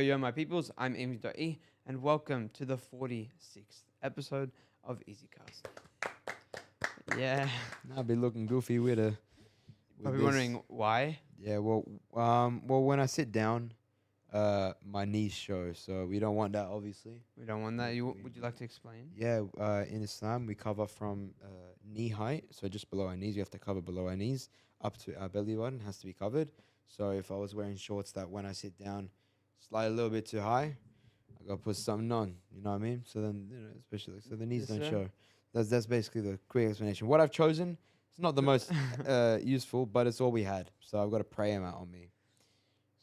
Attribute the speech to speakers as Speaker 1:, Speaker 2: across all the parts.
Speaker 1: Yo, my peoples, I'm Amy.E, and welcome to the 46th episode of EasyCast. Yeah,
Speaker 2: I'll be looking goofy with
Speaker 1: probably
Speaker 2: this.
Speaker 1: wondering why.
Speaker 2: Yeah, well, when I sit down, my knees show, so we don't want that, obviously.
Speaker 1: We don't want that. Would you like to explain?
Speaker 2: Yeah, in Islam, we cover from knee height, so just below our knees. We have to cover below our knees up to our belly button has to be covered. So if I was wearing shorts that when I sit down slide a little bit too high, I gotta put something on. You know what I mean? So then, especially so the knees
Speaker 1: Yes,
Speaker 2: don't
Speaker 1: sir.
Speaker 2: show. That's basically the quick explanation. What I've chosen, it's not the most useful, but it's all we had. So I've got a prayer mat on me.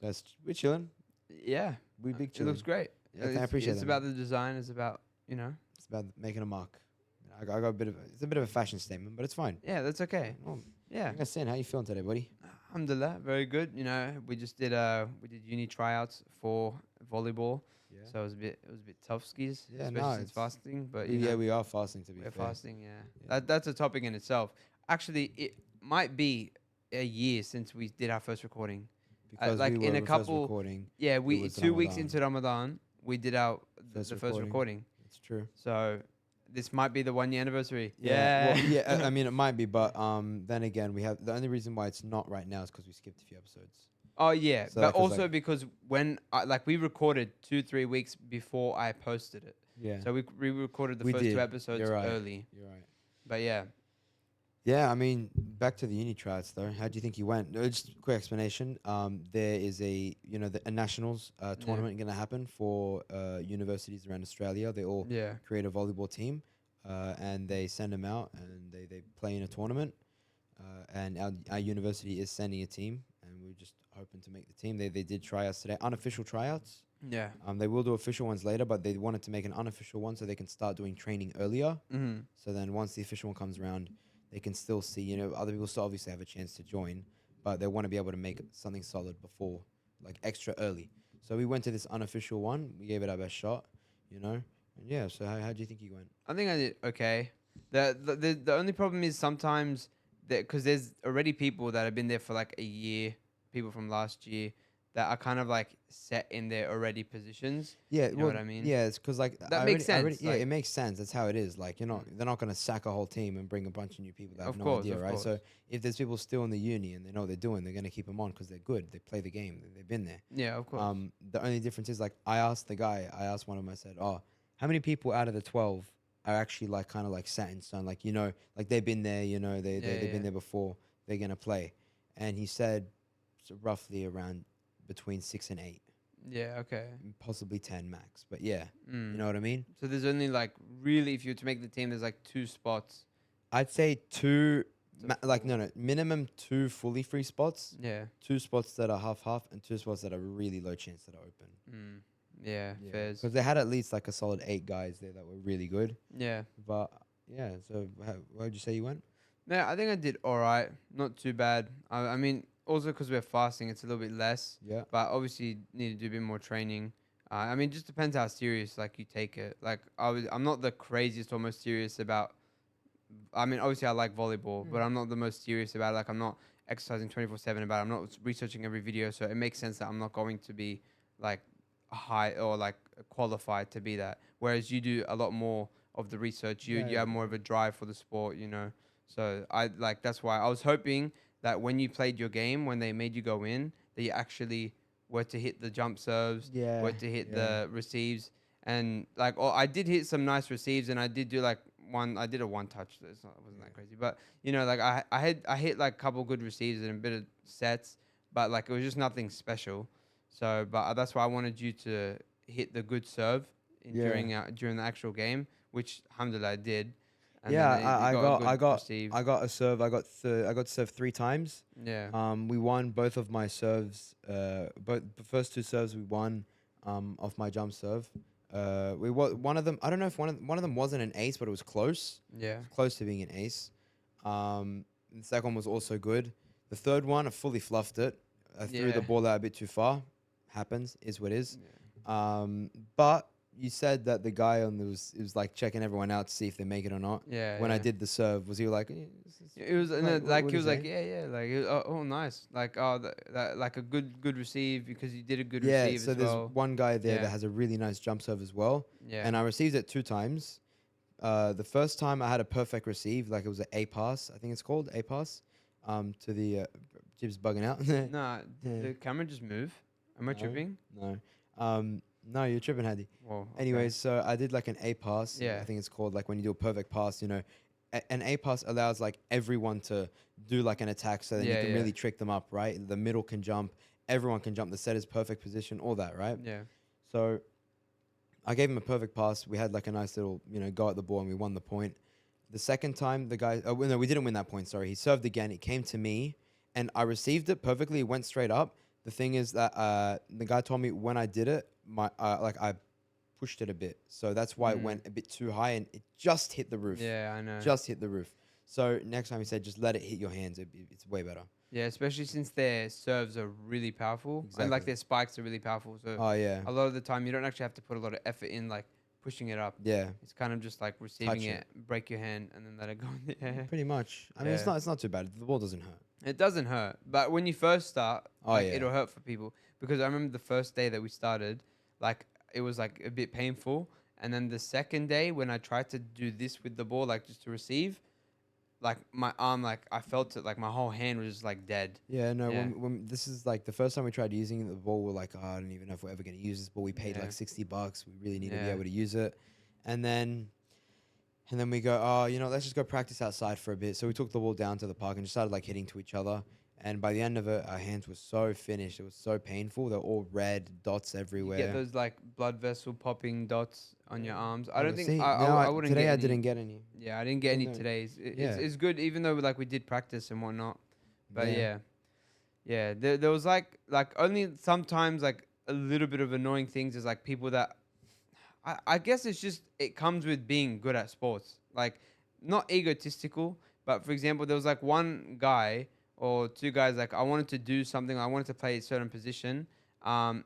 Speaker 2: So we're chilling.
Speaker 1: Yeah,
Speaker 2: We big
Speaker 1: it
Speaker 2: chilling.
Speaker 1: looks great.
Speaker 2: Yeah, I appreciate
Speaker 1: It's
Speaker 2: that.
Speaker 1: about
Speaker 2: Man.
Speaker 1: the design. It's about,
Speaker 2: It's about making a mark. I got a bit of it's a bit of a fashion statement, but it's fine.
Speaker 1: yeah, that's okay.
Speaker 2: Well,
Speaker 1: Yeah.
Speaker 2: like I said, how you feeling today, buddy?
Speaker 1: Alhamdulillah, very good. We just did uni tryouts for volleyball.
Speaker 2: Yeah.
Speaker 1: So it was a bit tough skis,
Speaker 2: Yeah,
Speaker 1: especially
Speaker 2: no,
Speaker 1: since
Speaker 2: it's-
Speaker 1: fasting. But
Speaker 2: Yeah, we are fasting to be
Speaker 1: we're
Speaker 2: fair.
Speaker 1: fasting, yeah.
Speaker 2: Yeah.
Speaker 1: That's a topic in itself. Actually, it might be a year since we did our first recording.
Speaker 2: Because
Speaker 1: like
Speaker 2: we
Speaker 1: in
Speaker 2: were
Speaker 1: a couple,
Speaker 2: first recording.
Speaker 1: yeah,
Speaker 2: it
Speaker 1: we
Speaker 2: was
Speaker 1: 2 weeks
Speaker 2: Ramadan.
Speaker 1: into Ramadan, we did our the
Speaker 2: First
Speaker 1: first recording.
Speaker 2: It's true.
Speaker 1: So this might be the 1 year anniversary.
Speaker 2: Yeah. Well, yeah. I mean, it might be, but then again, we have the only reason why it's not right now is because we skipped a few episodes.
Speaker 1: Oh yeah,
Speaker 2: So,
Speaker 1: but
Speaker 2: like, 'cause,
Speaker 1: also
Speaker 2: like-
Speaker 1: because when we recorded 2-3 weeks before I posted it.
Speaker 2: Yeah.
Speaker 1: So we re-recorded the
Speaker 2: We
Speaker 1: first
Speaker 2: did.
Speaker 1: two episodes
Speaker 2: You're right.
Speaker 1: early.
Speaker 2: You're right.
Speaker 1: But yeah.
Speaker 2: Yeah, I mean, back to the uni tryouts though. How do you think you went? Just a quick explanation. There is a a nationals tournament going to happen for universities around Australia. They all
Speaker 1: Yeah.
Speaker 2: create a volleyball team, and they send them out, and they play in a tournament. And our university is sending a team, and we're just hoping to make the team. They did tryouts today, unofficial tryouts.
Speaker 1: Yeah.
Speaker 2: They will do official ones later, but they wanted to make an unofficial one so they can start doing training earlier.
Speaker 1: Mhm.
Speaker 2: So then once the official one comes around, they can still see, other people still obviously have a chance to join, but they want to be able to make something solid before, like extra early. So we went to this unofficial one. We gave it our best shot, And yeah, so how do you think you went?
Speaker 1: I think I did okay. The only problem is sometimes that because there's already people that have been there for like a year, people from last year that are kind of like set in their already positions.
Speaker 2: Yeah,
Speaker 1: You know what I mean?
Speaker 2: Yeah, it's because like
Speaker 1: That makes sense,
Speaker 2: yeah,
Speaker 1: like-
Speaker 2: it makes sense. That's how it is. Like they're not gonna sack a whole team and bring a bunch of new people that have
Speaker 1: Of
Speaker 2: no
Speaker 1: course,
Speaker 2: idea,
Speaker 1: of
Speaker 2: right? So
Speaker 1: course.
Speaker 2: if there's people still in the uni and they know what they're doing, they're gonna keep them on because they're good. They play the game. They've been there.
Speaker 1: Yeah, of course.
Speaker 2: The only difference is like I asked one of them. I said, "Oh, how many people out of the 12 are actually like kind of like set in stone? Like like they've been there. They've
Speaker 1: Yeah.
Speaker 2: been there before. They're gonna play." And he said, so roughly around between 6 and 8,
Speaker 1: Yeah, okay.
Speaker 2: possibly 10 max. But yeah,
Speaker 1: Mm.
Speaker 2: you know what I mean.
Speaker 1: So there's only like really, if you were to make the team, there's like 2 spots.
Speaker 2: I'd say two,
Speaker 1: So
Speaker 2: no, minimum 2 fully free spots,
Speaker 1: Yeah.
Speaker 2: 2 spots that are half, and 2 spots that are really low chance that are open.
Speaker 1: Mm. Yeah, fairs.
Speaker 2: Because they had at least like a solid 8 guys there that were really good.
Speaker 1: Yeah.
Speaker 2: But yeah, so how would you say you went?
Speaker 1: Yeah, I think I did all right. Not too bad. I mean, also because we're fasting, it's a little bit less.
Speaker 2: Yeah.
Speaker 1: But obviously, need to do a bit more training. I mean, just depends how serious like you take it. Like I'm not the craziest or most serious about. I mean, obviously I like volleyball, but I'm not the most serious about it. Like I'm not exercising 24/7 about it. I'm not researching every video, so it makes sense that I'm not going to be like high or like qualified to be that. Whereas you do a lot more of the research. You
Speaker 2: Yeah.
Speaker 1: have more of a drive for the sport. So that's why I was hoping that when you played your game, when they made you go in, that you actually were to hit the jump serves,
Speaker 2: Yeah.
Speaker 1: were to hit
Speaker 2: yeah.
Speaker 1: the receives, and I did hit some nice receives, and I did do like I did a one touch. It wasn't that crazy, but I hit like a couple good receives and a bit of sets, but like it was just nothing special. So, but that's why I wanted you to hit the good serve
Speaker 2: Yeah.
Speaker 1: during the actual game, which alhamdulillah I did. And
Speaker 2: Yeah,
Speaker 1: then you
Speaker 2: I
Speaker 1: a
Speaker 2: got
Speaker 1: good
Speaker 2: I got
Speaker 1: receive.
Speaker 2: I got a serve. I got to serve 3 times.
Speaker 1: Yeah.
Speaker 2: We won both of my serves. Both the first 2 serves we won. Off my jump serve. One of them. I don't know if one of them wasn't an ace, but it was close.
Speaker 1: Yeah.
Speaker 2: Close to being an ace. The second one was also good. The third one, I fully fluffed it. I threw the
Speaker 1: Yeah.
Speaker 2: ball out a bit too far. Happens, is what is.
Speaker 1: Yeah.
Speaker 2: But you said that the guy on it was like checking everyone out to see if they make it or not.
Speaker 1: Yeah.
Speaker 2: When I
Speaker 1: yeah.
Speaker 2: did the serve, was he like?
Speaker 1: It was
Speaker 2: Like,
Speaker 1: no, like
Speaker 2: what
Speaker 1: he
Speaker 2: is
Speaker 1: was like,
Speaker 2: it?
Speaker 1: yeah, like oh, nice, like that like a good receive because you did a good
Speaker 2: Yeah.
Speaker 1: receive
Speaker 2: So
Speaker 1: as
Speaker 2: there's
Speaker 1: well.
Speaker 2: one guy there that
Speaker 1: Yeah,
Speaker 2: has a really nice jump serve as well,
Speaker 1: yeah,
Speaker 2: and I received it 2 times. The first time I had a perfect receive, like it was an A pass, I think it's called A pass. To the Jib's bugging out.
Speaker 1: nah. Did
Speaker 2: Yeah.
Speaker 1: the camera just move? Am I
Speaker 2: No,
Speaker 1: tripping?
Speaker 2: no, no, you're tripping, Hadi.
Speaker 1: Whoa. Okay.
Speaker 2: Anyways, so I did like an A pass.
Speaker 1: Yeah.
Speaker 2: I think it's called like when you do a perfect pass. An A pass allows like everyone to do like an attack, so then you
Speaker 1: Yeah.
Speaker 2: can
Speaker 1: Yeah.
Speaker 2: really trick them up, right? The middle can jump, everyone can jump. The set is perfect position, all that, right?
Speaker 1: Yeah.
Speaker 2: So I gave him a perfect pass. We had like a nice little, go at the ball, and we won the point. The second time, the guy, oh, no, we didn't win that point. Sorry, he served again. It came to me, and I received it perfectly. It went straight up. The thing is that the guy told me when I did it, I pushed it a bit, so that's why it went a bit too high, and it just hit the roof.
Speaker 1: Yeah, I know.
Speaker 2: Just hit the roof. So next time he said, just let it hit your hands. It's way better.
Speaker 1: Yeah, especially since their serves are really powerful and like
Speaker 2: Exactly.
Speaker 1: their spikes are really powerful. So
Speaker 2: Oh yeah,
Speaker 1: a lot of the time you don't actually have to put a lot of effort in like pushing it up.
Speaker 2: yeah.
Speaker 1: It's kind of just like receiving
Speaker 2: Touch
Speaker 1: it, break your hand, and then let it go in the air.
Speaker 2: Pretty much. I mean,
Speaker 1: Yeah.
Speaker 2: it's not too bad. The ball doesn't hurt.
Speaker 1: It doesn't hurt, but when you first start,
Speaker 2: Oh,
Speaker 1: like
Speaker 2: yeah.
Speaker 1: it'll hurt for people because I remember the first day that we started, like it was like a bit painful, and then the second day when I tried to do this with the ball, like just to receive, like my arm, like I felt it, like my whole hand was just like dead.
Speaker 2: Yeah, no.
Speaker 1: Yeah.
Speaker 2: When this is like the first time we tried using the ball, we're like, oh, I don't even know if we're ever gonna use this ball. We paid
Speaker 1: Yeah.
Speaker 2: like $60. We really need to be
Speaker 1: Yeah.
Speaker 2: able to use it, and then we go, oh, let's just go practice outside for a bit. So we took the ball down to the park and just started like hitting to each other. And by the end of it, our hands were so finished. It was so painful. They're all red dots
Speaker 1: You
Speaker 2: everywhere.
Speaker 1: get those like blood vessel popping dots on your arms. I don't think
Speaker 2: See,
Speaker 1: I wouldn't
Speaker 2: today
Speaker 1: get
Speaker 2: I
Speaker 1: any.
Speaker 2: didn't get any.
Speaker 1: Yeah, I didn't get any
Speaker 2: No.
Speaker 1: today's.
Speaker 2: Yeah.
Speaker 1: It's good, even though like we did practice and whatnot. But
Speaker 2: Yeah.
Speaker 1: yeah. There was like only sometimes like a little bit of annoying things is like people that I guess it's just it comes with being good at sports. Like not egotistical, but for example, there was like one guy or two guys like I wanted to do something. I wanted to play a certain position, and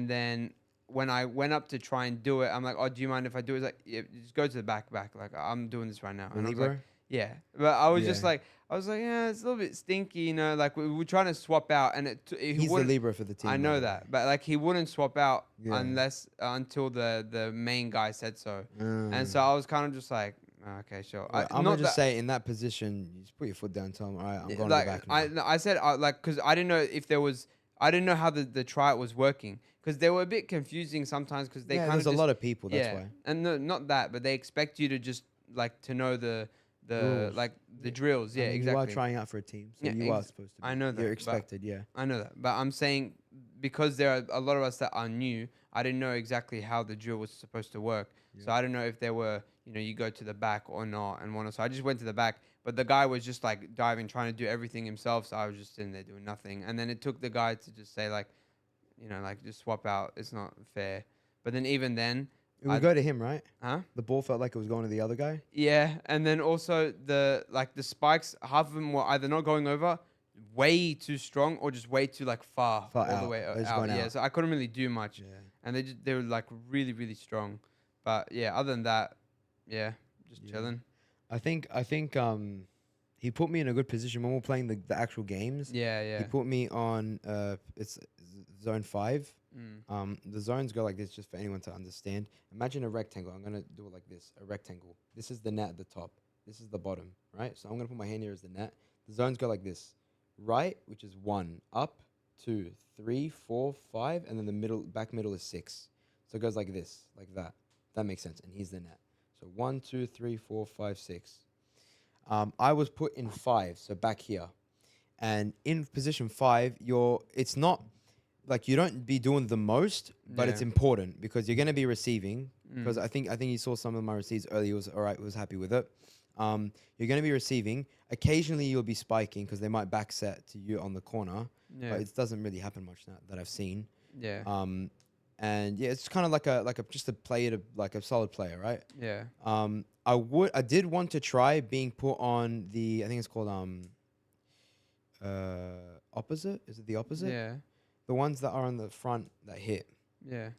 Speaker 1: then when I went up to try and do it, I'm like, oh, do you mind if I do it? He's like, yeah, just go to the back. Like I'm doing this right now. And I was like,
Speaker 2: Libero?
Speaker 1: yeah, but I was just
Speaker 2: Yeah.
Speaker 1: like, yeah, it's a little bit stinky, Like we were trying to swap out, and he
Speaker 2: He's the
Speaker 1: wouldn't.
Speaker 2: Libero for the team.
Speaker 1: I
Speaker 2: by
Speaker 1: know
Speaker 2: the way.
Speaker 1: that, but like he wouldn't swap out
Speaker 2: Yeah.
Speaker 1: unless until the main guy said so. And so
Speaker 2: Mm.
Speaker 1: I was kind of just like, "Oh, okay, sure.
Speaker 2: Well, I'm gonna just say in that position, you just put your foot down. Tell him, all right, I'm going
Speaker 1: like
Speaker 2: to the back now.
Speaker 1: I said like because I didn't know if there was I didn't know how the tryout was working because they were a bit confusing sometimes because they
Speaker 2: Yeah,
Speaker 1: kind
Speaker 2: there's
Speaker 1: of
Speaker 2: a lot of people. That's
Speaker 1: yeah
Speaker 2: why.
Speaker 1: and no, not that but they expect you to just like to know the
Speaker 2: Rules.
Speaker 1: like the
Speaker 2: Yeah.
Speaker 1: drills
Speaker 2: I
Speaker 1: yeah
Speaker 2: mean,
Speaker 1: exactly.
Speaker 2: You are trying out for a team, so
Speaker 1: Yeah,
Speaker 2: you are supposed to. Be.
Speaker 1: I know that,
Speaker 2: You're
Speaker 1: but-
Speaker 2: expected. Yeah.
Speaker 1: I know that, but I'm saying because there are a lot of us that are new, I didn't know exactly how the drill was supposed to work. So I don't know if there were, you go to the back or not and whatnot. So I just went to the back, but the guy was just like diving, trying to do everything himself. So I was just sitting there doing nothing. And then it took the guy to just say like, like just swap out. It's not fair. But then even then,
Speaker 2: It would go to him, right?
Speaker 1: huh?
Speaker 2: The ball felt like it was going to the other guy.
Speaker 1: Yeah, and then also the spikes, half of them were either not going over, way too strong, or just way too like far
Speaker 2: Far
Speaker 1: all the
Speaker 2: out.
Speaker 1: way
Speaker 2: They're just
Speaker 1: out.
Speaker 2: going
Speaker 1: Yeah,
Speaker 2: out.
Speaker 1: so I couldn't really do much,
Speaker 2: Yeah.
Speaker 1: and they were like really really strong. But yeah, other than that, yeah, just
Speaker 2: Yeah.
Speaker 1: chilling.
Speaker 2: I think he put me in a good position when we were playing the actual games.
Speaker 1: Yeah,
Speaker 2: He
Speaker 1: yeah.
Speaker 2: put me on it's zone 5.
Speaker 1: Mm.
Speaker 2: The zones go like this, just for anyone to understand. Imagine a rectangle. I'm gonna do it like this: a rectangle. This is the net at the top. This is the bottom, right? So I'm gonna put my hand here as the net. The zones go like this: right, which is 1, up, 2, 3, 4, 5, and then the back middle is 6. So it goes like this, like that. That makes sense. And here's the net. So 1, 2, 3, 4, 5, 6. I was put in 5, so back here, and in position 5, it's not like you don't be doing the most, but it's
Speaker 1: Yeah.
Speaker 2: important because you're going to be receiving.
Speaker 1: Mm.
Speaker 2: Because I think you saw some of my receives earlier. Was all right. Was happy with it. You're going to be receiving. Occasionally, you'll be spiking because they might back set to you on the corner,
Speaker 1: Yeah,
Speaker 2: but it doesn't really happen much that I've seen.
Speaker 1: yeah,
Speaker 2: And yeah, it's kind of like a just a player to like a solid player, right?
Speaker 1: yeah.
Speaker 2: I did want to try being put on the I think it's called opposite. Is it the opposite?
Speaker 1: Yeah,
Speaker 2: The ones that are on the front that hit.
Speaker 1: yeah.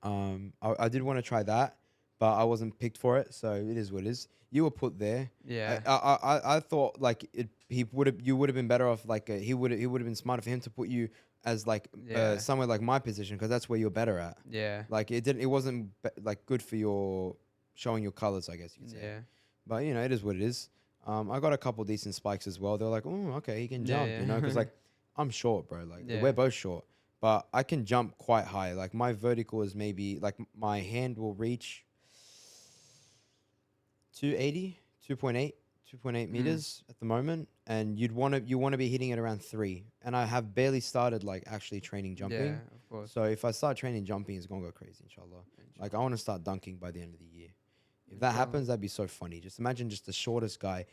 Speaker 2: I did want to try that, but I wasn't picked for it, so it is what it is. You were put there.
Speaker 1: Yeah.
Speaker 2: I thought like you would have been better off like he would have been smarter for him to put you as like
Speaker 1: Yeah.
Speaker 2: somewhere like my position because that's where you're better at.
Speaker 1: Yeah.
Speaker 2: Like it wasn't like good for your showing your colors, I guess you could say.
Speaker 1: Yeah.
Speaker 2: But you know, it is what it is. I got a couple decent spikes as well. They're like, oh, okay, he can
Speaker 1: Yeah,
Speaker 2: jump,
Speaker 1: yeah.
Speaker 2: you know, because like I'm short, bro. Like
Speaker 1: Yeah.
Speaker 2: we're both short, but I can jump quite high. Like my vertical is maybe like my hand will reach 280, 2.8, 2.8 meters at the moment, and you want to be hitting it around 3. And I have barely started like actually training jumping.
Speaker 1: Yeah, of course.
Speaker 2: So if I start training jumping, it's gonna go crazy, inshallah. Like I want to start dunking by the end of the year. If that happens, that'd be so funny. Just imagine just the shortest guy,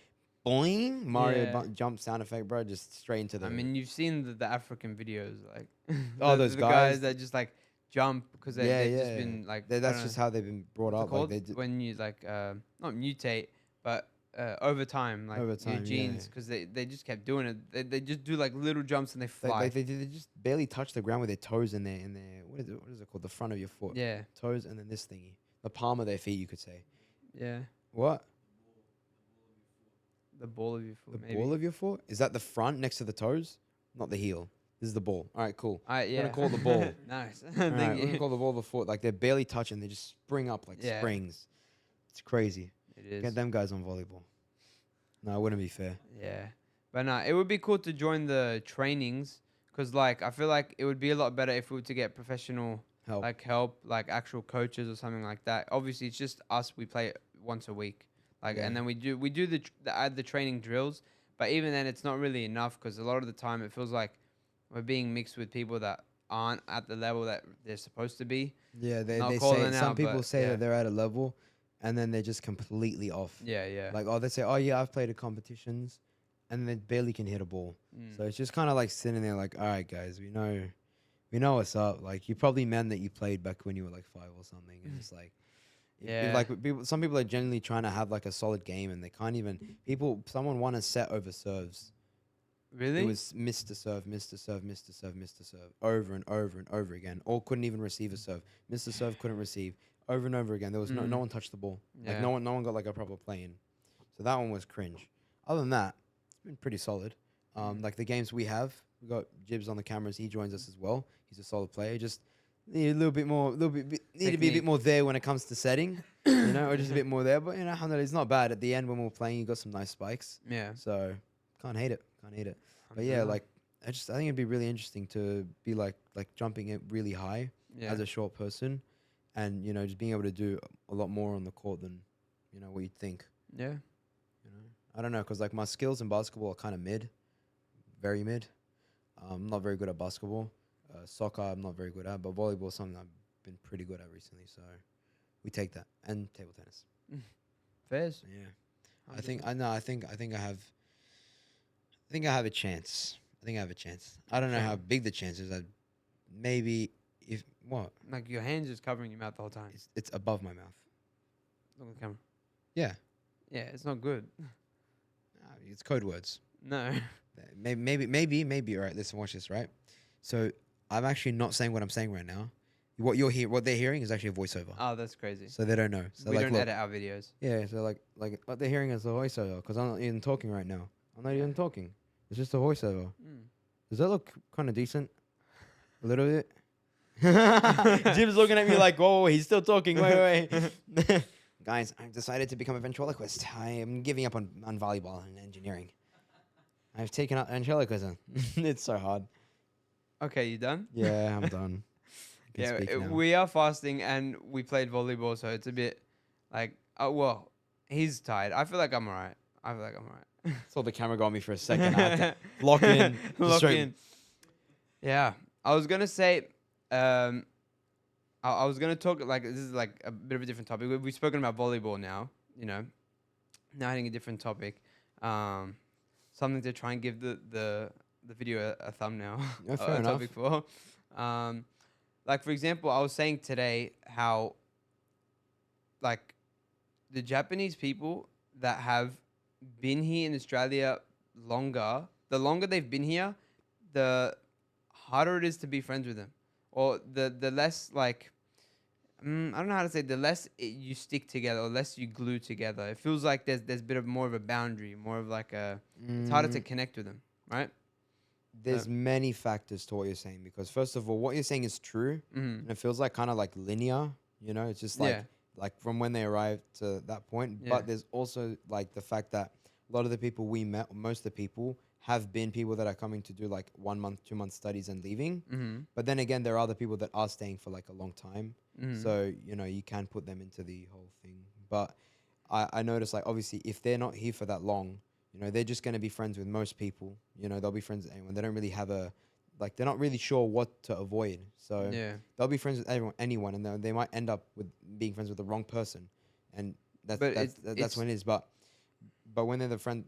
Speaker 2: boing, Mario
Speaker 1: Yeah.
Speaker 2: jump sound effect, bro, just straight into the.
Speaker 1: I mean, you've seen the African videos, like
Speaker 2: Oh, those
Speaker 1: the
Speaker 2: guys?
Speaker 1: that just like jump because they've just been like I
Speaker 2: That's
Speaker 1: don't
Speaker 2: just
Speaker 1: know,
Speaker 2: how they've been brought
Speaker 1: what's it
Speaker 2: up. Like
Speaker 1: called?
Speaker 2: they
Speaker 1: When you like not mutate, but over time, like
Speaker 2: Over
Speaker 1: your
Speaker 2: time, yeah,
Speaker 1: genes,
Speaker 2: yeah.
Speaker 1: because they just kept doing it. They just do like little jumps and they fly.
Speaker 2: they just barely touch the ground with their toes in their what is it called, the front of your foot,
Speaker 1: Yeah,
Speaker 2: toes, and then this thingy, the palm of their feet, you could say.
Speaker 1: yeah.
Speaker 2: What?
Speaker 1: The ball of your
Speaker 2: The
Speaker 1: foot, maybe.
Speaker 2: ball of your foot? Is that the front next to the toes? Not the heel. This is the ball. All right, cool.
Speaker 1: Yeah.
Speaker 2: We're gonna call it the ball.
Speaker 1: Nice.
Speaker 2: All
Speaker 1: Thank
Speaker 2: right, we're
Speaker 1: you.
Speaker 2: gonna call the ball the foot. Like they're barely touching, they just spring up like
Speaker 1: Yeah.
Speaker 2: springs. It's crazy.
Speaker 1: It is.
Speaker 2: Get them guys on volleyball. No, it wouldn't be fair.
Speaker 1: Yeah, but nah, it would be cool to join the trainings because like I feel like it would be a lot better if we were to get professional
Speaker 2: Help.
Speaker 1: like actual coaches or something like that. Obviously, it's just us. We play it once a week, like,
Speaker 2: Yeah.
Speaker 1: and then we do the training drills. But even then, it's not really enough because a lot of the time it feels like we're being mixed with people that aren't at the level that they're supposed to be.
Speaker 2: Yeah,
Speaker 1: Not
Speaker 2: they say
Speaker 1: calling
Speaker 2: some
Speaker 1: out,
Speaker 2: people
Speaker 1: but
Speaker 2: say
Speaker 1: yeah.
Speaker 2: that they're at a level, and then they're just completely off.
Speaker 1: Yeah, yeah.
Speaker 2: Like, oh, they say, oh yeah, I've played at competitions, and they barely can hit a ball.
Speaker 1: Mm.
Speaker 2: So it's just kind of like sitting there, like, all right, guys, we know what's up. Like, you probably meant that you played back when you were like 5 or something, and it's like,
Speaker 1: Yeah.
Speaker 2: like some people are genuinely trying to have like a solid game, and they can't even. Someone won a set over serves.
Speaker 1: Really?
Speaker 2: It was missed to serve, missed to serve, missed to serve, missed to serve, over and over and over again. Or couldn't even receive a serve. Missed to serve, couldn't receive, over and over again. There was no one touched the ball. Like
Speaker 1: Yeah.
Speaker 2: no one got like a proper play in. So that one was cringe. Other than that, it's been pretty solid. Like the games we got Jibs on the cameras. He joins us as well. He's a solid player. Just need a little bit more, need to be a bit more there when it comes to setting, you know, or just a bit more there. But you know, alhamdulillah, it's not bad. At the end when we were playing, you got some nice spikes.
Speaker 1: Yeah.
Speaker 2: So can't hate it. But yeah, like I think it'd be really interesting to be like jumping it really high
Speaker 1: yeah.
Speaker 2: as a short person, and you know just being able to do a lot more on the court than you know what you'd think.
Speaker 1: Yeah.
Speaker 2: You know, I don't know, cause like my skills in basketball are kind of mid, very mid. I'm not very good at basketball. Soccer I'm not very good at, but volleyball is something I've been pretty good at recently. So we take that, and table tennis.
Speaker 1: Fairs.
Speaker 2: Yeah, I think I have a chance. I don't know how big the chance is. Maybe if what?
Speaker 1: Like your hands just covering your mouth the whole time.
Speaker 2: It's above my mouth.
Speaker 1: Look at the camera.
Speaker 2: Yeah,
Speaker 1: Yeah, it's not good.
Speaker 2: it's code words.
Speaker 1: No.
Speaker 2: Maybe. All right, listen, watch this. Right. So I'm actually not saying what I'm saying right now. What they're hearing is actually a voiceover.
Speaker 1: Oh, that's crazy.
Speaker 2: So they don't know. So
Speaker 1: We
Speaker 2: like,
Speaker 1: don't
Speaker 2: look,
Speaker 1: edit our videos.
Speaker 2: yeah. So like what they're hearing is a voiceover because I'm not even talking right now. I'm not even talking. It's just a voiceover.
Speaker 1: Mm.
Speaker 2: Does that look kind of decent? A little bit. Jim's looking at me like, "Whoa, he's still talking." Wait. Guys, I've decided to become a ventriloquist. I am giving up on volleyball and engineering. I've taken up ventriloquism. It's so hard.
Speaker 1: Okay, you done?
Speaker 2: Yeah, I'm done. I can
Speaker 1: Yeah,
Speaker 2: speak now.
Speaker 1: we are fasting and we played volleyball, so it's a bit like, well, he's tired. I feel like I'm alright.
Speaker 2: Saw the camera got me for a second. I had to lock in.
Speaker 1: Lock
Speaker 2: straight-
Speaker 1: in. Yeah, I was gonna say, I was gonna talk like this is like a bit of a different topic. We've spoken about volleyball now, you know. Now hitting a different topic, something to try and give the video a thumbnail.
Speaker 2: Yeah, fair enough.
Speaker 1: Topic for, like for example, I was saying today how, like, the Japanese people that have been here in Australia longer, the longer they've been here, the harder it is to be friends with them, or the less like I don't know how to say. The less you stick together, or less you glue together, it feels like there's a bit of more of a boundary, more of like a. It's harder to
Speaker 2: Mm,
Speaker 1: connect with them, right? So.
Speaker 2: there's many factors to what you're saying because first of all, what you're saying is true,
Speaker 1: Mm,
Speaker 2: and it feels like kind of like linear. You know, it's just
Speaker 1: yeah.
Speaker 2: like from when they arrived to that point.
Speaker 1: Yeah.
Speaker 2: But there's also like the fact that a lot of the people we met, most of the people have been people that are coming to do like 1 month, 2 month studies and leaving.
Speaker 1: Mm-hmm.
Speaker 2: But then again, there are other people that are staying for like a long time.
Speaker 1: Mm-hmm.
Speaker 2: So, you know, you can put them into the whole thing. But I noticed like obviously if they're not here for that long, you know, they're just going to be friends with most people. You know, they'll be friends with anyone. They don't really have a, like, they're not really sure what to avoid. So
Speaker 1: Yeah.
Speaker 2: they'll be friends with anyone, and they might end up with being friends with the wrong person. And
Speaker 1: But
Speaker 2: that's
Speaker 1: it's
Speaker 2: when it is. But when they're the friend,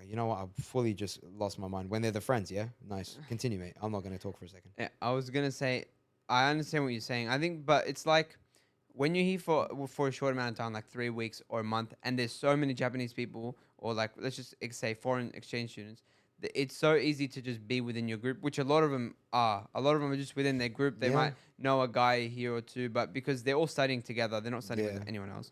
Speaker 2: you know what? I fully just lost my mind. When they're the friends, yeah? Nice. Continue, mate. I'm not going to talk for a second.
Speaker 1: yeah, I was gonna say, I understand what you're saying. I think, but it's like when you're here for a short amount of time, like 3 weeks or a month, and there's so many Japanese people, or like let's just say foreign exchange students. It's so easy to just be within your group, which a lot of them are. A lot of them are just within their group. They
Speaker 2: Yeah.
Speaker 1: might know a guy here or two, but because they're all studying together, they're not studying
Speaker 2: Yeah.
Speaker 1: with anyone else.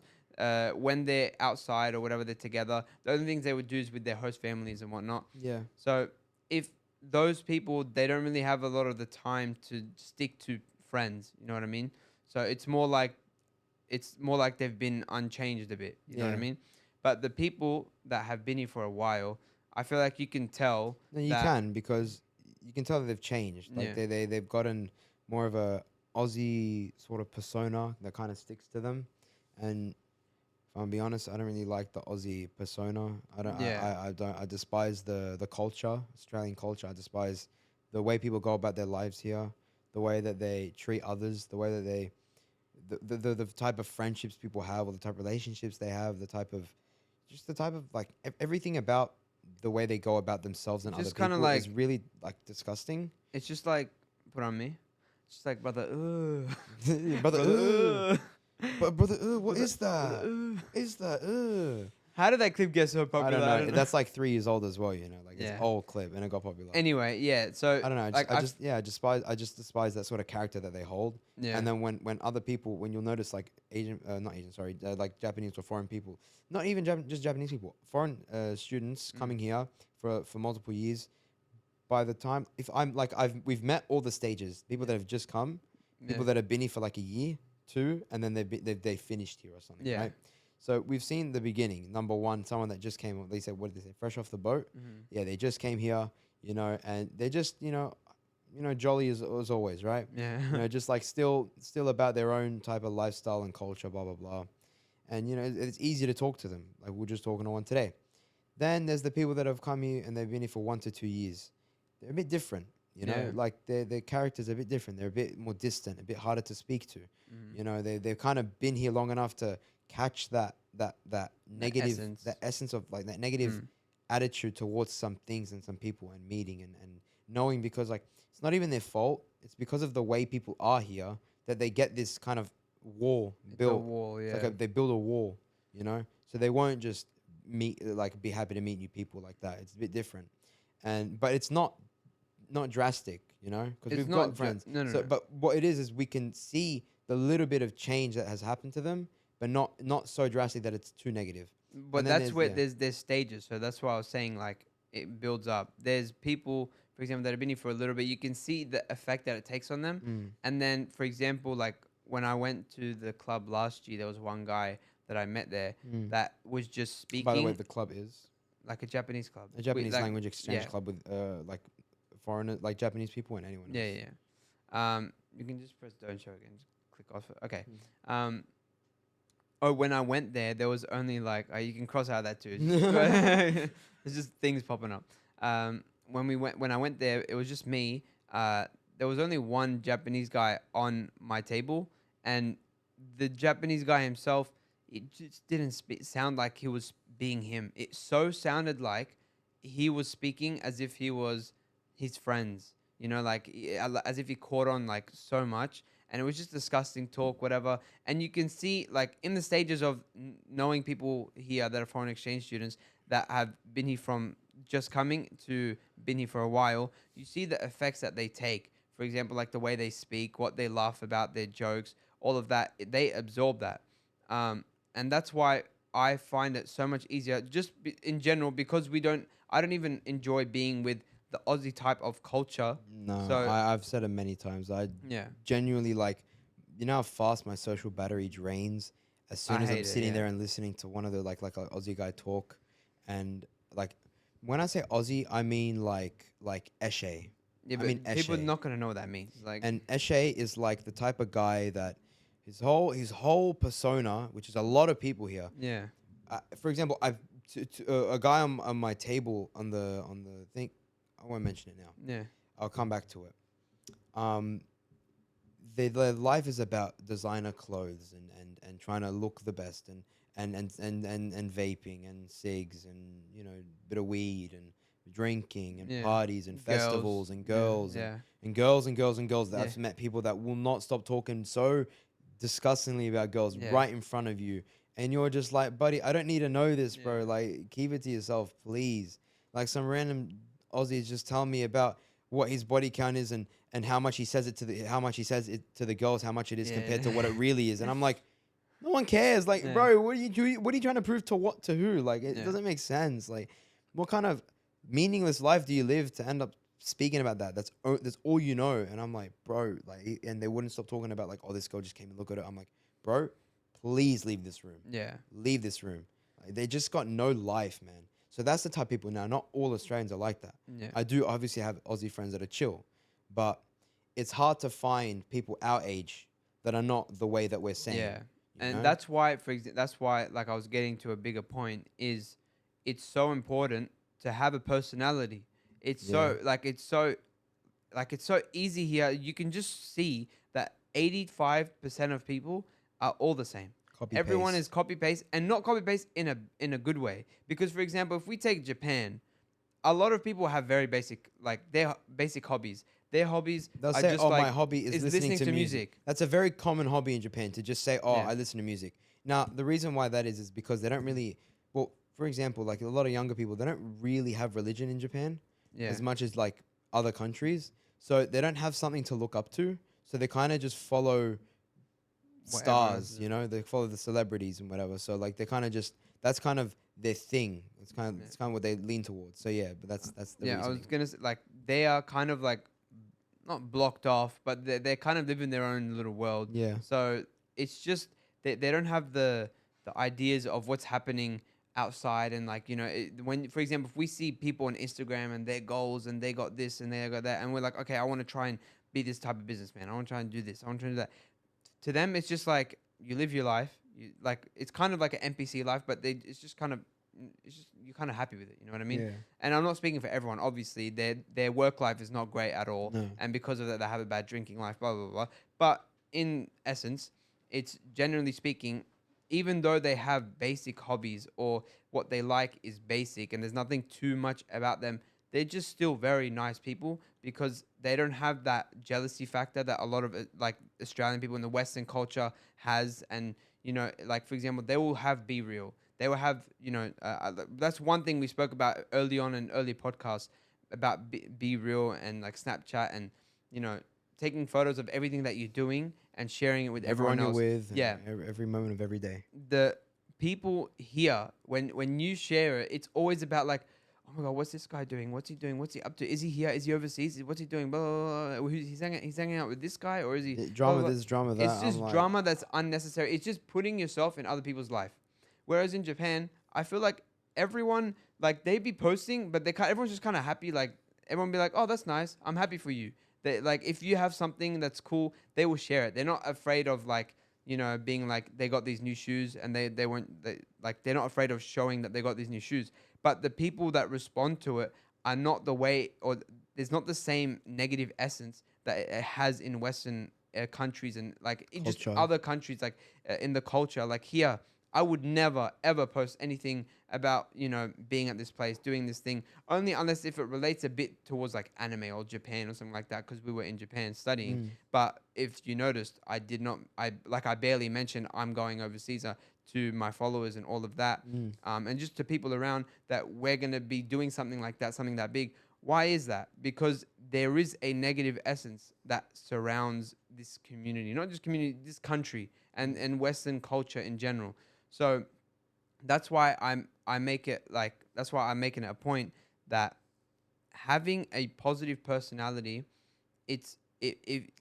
Speaker 1: When they're outside or whatever, they're together. The only things they would do is with their host families and whatnot.
Speaker 2: Yeah.
Speaker 1: So if those people, they don't really have a lot of the time to stick to friends, you know what I mean? So it's more like they've been unchanged a bit, you know what I
Speaker 2: Yeah.
Speaker 1: mean? But the people that have been here for a while, I feel like you can tell
Speaker 2: No, you
Speaker 1: that.
Speaker 2: can because you can tell that they've changed. Like
Speaker 1: Yeah.
Speaker 2: they've gotten more of a Aussie sort of persona that kind of sticks to them. And if I'm being honest, I don't really like the Aussie persona. I don't.
Speaker 1: Yeah.
Speaker 2: I don't. I despise the culture, Australian culture. I despise the way people go about their lives here, the way that they treat others, the way that they, the type of friendships people have, or the type of relationships they have, the type of, just the type of like everything about the way they go about themselves and
Speaker 1: It's
Speaker 2: other
Speaker 1: just kind of
Speaker 2: people is
Speaker 1: like
Speaker 2: really like disgusting.
Speaker 1: it's just like put on me. It's just like brother,
Speaker 2: Brother,
Speaker 1: brother,
Speaker 2: but brother, what
Speaker 1: brother,
Speaker 2: is that?
Speaker 1: brother.
Speaker 2: What is that?
Speaker 1: How did that clip get so
Speaker 2: I don't
Speaker 1: popular? I
Speaker 2: know.
Speaker 1: don't know.
Speaker 2: That's like 3 years old as well. You know, like it's
Speaker 1: Yeah.
Speaker 2: old clip and it got popular.
Speaker 1: Anyway, yeah. So
Speaker 2: I don't know.
Speaker 1: like
Speaker 2: I just despise that sort of character that they hold.
Speaker 1: yeah.
Speaker 2: And then when other people, when you'll notice like not Asian, sorry, like Japanese or foreign people, not even just Japanese people, foreign students
Speaker 1: Mm.
Speaker 2: coming here for multiple years. By the time, if I'm like we've met all the stages, people that have just come, people
Speaker 1: Yeah.
Speaker 2: that have been here for like a year, two, and then they finished here or something,
Speaker 1: Yeah.
Speaker 2: right? So we've seen the beginning. Number one, someone that just came. They said, what did they say? Fresh off the boat.
Speaker 1: Mhm.
Speaker 2: Yeah, they just came here, you know, and they're just, jolly as always, right?
Speaker 1: Yeah.
Speaker 2: You know, just like still about their own type of lifestyle and culture, blah blah blah. And you know, it's easy to talk to them. Like we we're just talking to one today. Then there's the people that have come here and they've been here for 1 to 2 years. They're a bit different, you know.
Speaker 1: Yeah.
Speaker 2: Like their characters are a bit different. They're a bit more distant, a bit harder to speak to.
Speaker 1: Mhm.
Speaker 2: You know, they've kind of been here long enough to catch that negative,
Speaker 1: essence.
Speaker 2: that essence of like that negative
Speaker 1: Mm.
Speaker 2: attitude towards some things and some people and meeting and knowing, because like it's not even their fault. It's because of the way people are here that they get this kind of wall
Speaker 1: It's a
Speaker 2: built.
Speaker 1: wall,
Speaker 2: It's
Speaker 1: yeah.
Speaker 2: like they build a wall, you know. So they won't just be happy to meet new people like that. It's a bit different, but it's not drastic, you know, because
Speaker 1: It's
Speaker 2: we've
Speaker 1: not
Speaker 2: got friends.
Speaker 1: no, no,
Speaker 2: So,
Speaker 1: no.
Speaker 2: but what it is we can see the little bit of change that has happened to them, but not so drastic that it's too negative.
Speaker 1: But
Speaker 2: And then
Speaker 1: that's
Speaker 2: there's
Speaker 1: where there's stages. So that's why I was saying like it builds up. There's people, for example, that have been here for a little bit. You can see the effect that it takes on them.
Speaker 2: Mm,
Speaker 1: And then, for example, like when I went to the club last year, there was one guy that I met there
Speaker 2: mm.
Speaker 1: that was just speaking
Speaker 2: By the way, the club is
Speaker 1: like a Japanese club.
Speaker 2: a Japanese
Speaker 1: like,
Speaker 2: language exchange
Speaker 1: yeah,
Speaker 2: club with like foreigners, like Japanese people and anyone else.
Speaker 1: yeah, yeah. You can just press don't show again. Just click off it. Okay.
Speaker 2: Mm.
Speaker 1: Oh, when I went there, there was only like you can cross out that too. It's just things popping up. When I went there, it was just me. There was only one Japanese guy on my table, and the Japanese guy himself, it just didn't sound like he was being him. It so sounded like he was speaking as if he was his friends. You know, like as if he caught on like so much, and it was just disgusting talk, whatever. And you can see like in the stages of knowing people here that are foreign exchange students that have been here from just coming to been here for a while, you see the effects that they take for example, like the way they speak, what they laugh about, their jokes, all of that, they absorb that. And that's why I find it so much easier, in general, because I don't even enjoy being with the Aussie type of culture.
Speaker 2: No,
Speaker 1: So
Speaker 2: I've said it many times. I
Speaker 1: yeah,
Speaker 2: genuinely like, you know how fast my social battery drains as soon
Speaker 1: I
Speaker 2: as I'm
Speaker 1: hate it.
Speaker 2: sitting
Speaker 1: Yeah,
Speaker 2: there and listening to one of the like an Aussie guy talk, and like when I say Aussie, I mean like Eshe.
Speaker 1: yeah,
Speaker 2: I mean
Speaker 1: but people are
Speaker 2: Eshe.
Speaker 1: not gonna know what that means. Like,
Speaker 2: And Eshe is like the type of guy that his whole persona, which is a lot of people here.
Speaker 1: yeah,
Speaker 2: For example, a guy on my table on the thing. I won't mention it now.
Speaker 1: yeah,
Speaker 2: I'll come back to it. Um, their life is about designer clothes and trying to look the best and vaping and cigs and bit of weed and drinking and
Speaker 1: yeah.
Speaker 2: parties and
Speaker 1: Girls.
Speaker 2: festivals and
Speaker 1: Yeah,
Speaker 2: girls
Speaker 1: yeah,
Speaker 2: and girls and girls and girls.
Speaker 1: yeah,
Speaker 2: I've met people that will not stop talking so disgustingly about girls
Speaker 1: yeah,
Speaker 2: right in front of you, and you're just like, buddy, I don't need to know this, bro.
Speaker 1: yeah,
Speaker 2: Like, keep it to yourself, please. Like, some random Aussies just tell me about what his body count is and how much he says it to the girls, how much it is compared to what it
Speaker 1: yeah,
Speaker 2: really is. And I'm like, no one cares. Like,
Speaker 1: yeah,
Speaker 2: bro, what are you trying to prove to who? Like, it
Speaker 1: yeah,
Speaker 2: doesn't make sense. Like, what kind of meaningless life do you live to end up speaking about that? That's all you know. And I'm like, bro, like, and they wouldn't stop talking about like, oh, this girl just came and look at it. I'm like, bro, please leave this room.
Speaker 1: yeah,
Speaker 2: Leave this room. Like, they just got no life, man. So that's the type of people now. Not all Australians are like that.
Speaker 1: yeah,
Speaker 2: I do obviously have Aussie friends that are chill, but it's hard to find people our age that are not the way that we're saying.
Speaker 1: yeah.
Speaker 2: You
Speaker 1: And
Speaker 2: know?
Speaker 1: that's why, that's why, like I was getting to a bigger point, is it's so important to have a personality. It's
Speaker 2: Yeah.
Speaker 1: so it's so easy here. You can just see that 85% of people are all the same.
Speaker 2: Copy
Speaker 1: Everyone
Speaker 2: paste.
Speaker 1: is copy paste, and not copy paste in a good way. Because for example, if we take Japan, a lot of people have very basic, like their basic hobbies. Their hobbies
Speaker 2: They'll
Speaker 1: are
Speaker 2: say,
Speaker 1: just
Speaker 2: "Oh,
Speaker 1: like
Speaker 2: my hobby is listening to music." That's a very common hobby in Japan to just say, "Oh,
Speaker 1: Yeah,
Speaker 2: I listen to music." Now, the reason why that is because they don't really. Well, for example, like a lot of younger people, they don't really have religion in Japan
Speaker 1: yeah,
Speaker 2: as much as like other countries. So they don't have something to look up to. So they kind of just follow
Speaker 1: what everyone else
Speaker 2: stars,
Speaker 1: is
Speaker 2: you
Speaker 1: doing.
Speaker 2: know, they follow the celebrities and whatever. So like they kind of just that's kind of their thing.
Speaker 1: Yeah.
Speaker 2: It's kind of what they lean towards. So yeah, but that's the
Speaker 1: Yeah, I was
Speaker 2: reasoning.
Speaker 1: gonna say, like they are kind of like not blocked off, but they kind of live in their own little world.
Speaker 2: Yeah.
Speaker 1: So it's just they don't have the ideas of what's happening outside, and like when, for example, if we see people on Instagram and their goals and they got this and they got that, and we're like, okay, I want to try and be this type of businessman. I want to try and do this. I want to do that. To them, it's just like you live your life. Like it's kind of like an NPC life, but it's just kind of it's just you're kind of happy with it. You know what I mean?
Speaker 2: Yeah.
Speaker 1: And I'm not speaking for everyone. Obviously, their work life is not great at all,
Speaker 2: No.
Speaker 1: and because of that, they have a bad drinking life. Blah blah blah. But in essence, it's generally speaking, even though they have basic hobbies or what they like is basic, and there's nothing too much about them, they're just still very nice people because they don't have that jealousy factor that a lot of like Australian people in the Western culture has. And like for example, they will have Be Real. They will have that's one thing we spoke about early on in early podcasts about Be Real and like Snapchat and you know taking photos of everything that you're doing and sharing it with everyone
Speaker 2: Everyone you're
Speaker 1: else.
Speaker 2: with,
Speaker 1: Yeah,
Speaker 2: every moment of every day.
Speaker 1: the people here when you share it, it's always about like, oh my god, what's this guy doing? What's he doing? What's he up to? Is he here? Is he overseas? What's he doing? Blah, blah, blah. He's hanging out with this guy, or is he blah,
Speaker 2: Drama
Speaker 1: blah, blah.
Speaker 2: this, drama that.
Speaker 1: It's
Speaker 2: I'm
Speaker 1: just
Speaker 2: like,
Speaker 1: drama that's unnecessary. It's just putting yourself in other people's life. Whereas in Japan, I feel like everyone like they be posting, but everyone's just kind of happy. Like everyone be like, oh, that's nice. I'm happy for you. They like if you have something that's cool, they will share it. They're not afraid of like being like they got these new shoes and they're not afraid of showing that they got these new shoes. But the people that respond to it are not the way, or there's not the same negative essence that it has in Western countries and like in just
Speaker 2: culture.
Speaker 1: other countries, like in the culture. Like here, I would never ever post anything about being at this place, doing this thing, only unless if it relates a bit towards like anime or Japan or something like that, because we were in Japan studying.
Speaker 2: Mm.
Speaker 1: But if you noticed, I did not. I barely mentioned I'm going overseas to my followers and all of that,
Speaker 2: Mm.
Speaker 1: and just to people around that we're gonna be doing something like that, something that big. Why is that? Because there is a negative essence that surrounds this community, not just community, this country and Western culture in general. So that's why I make it like that's why I'm making it a point that having a positive personality, it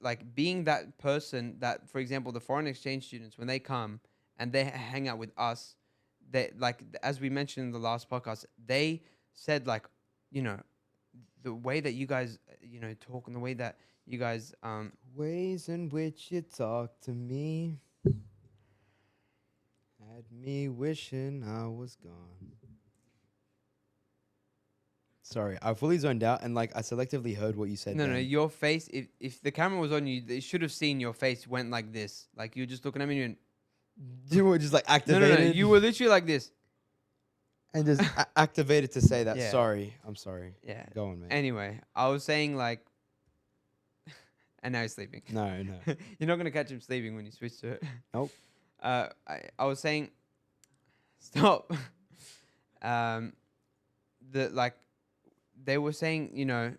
Speaker 1: like being that person that, for example, the foreign exchange students, when they come and they hang out with us, they like, as we mentioned in the last podcast, they said like, you know, the way that you guys, talk, and the way that you guys
Speaker 2: Ways in which you talk to me had me wishing I was gone. Sorry, I fully zoned out and like I selectively heard what you said.
Speaker 1: no,
Speaker 2: then.
Speaker 1: your face, if the camera was on you, they should have seen your face went like this, like you're just looking at me and
Speaker 2: You were just like
Speaker 1: no,
Speaker 2: activated.
Speaker 1: you were literally like this.
Speaker 2: and just activated to say that.
Speaker 1: Yeah.
Speaker 2: Sorry, I'm sorry.
Speaker 1: Yeah.
Speaker 2: Go on, man.
Speaker 1: Anyway, I was saying like, and now he's sleeping.
Speaker 2: No.
Speaker 1: You're not gonna catch him sleeping when you switch to it.
Speaker 2: Nope.
Speaker 1: I was saying, stop. The like, they were saying,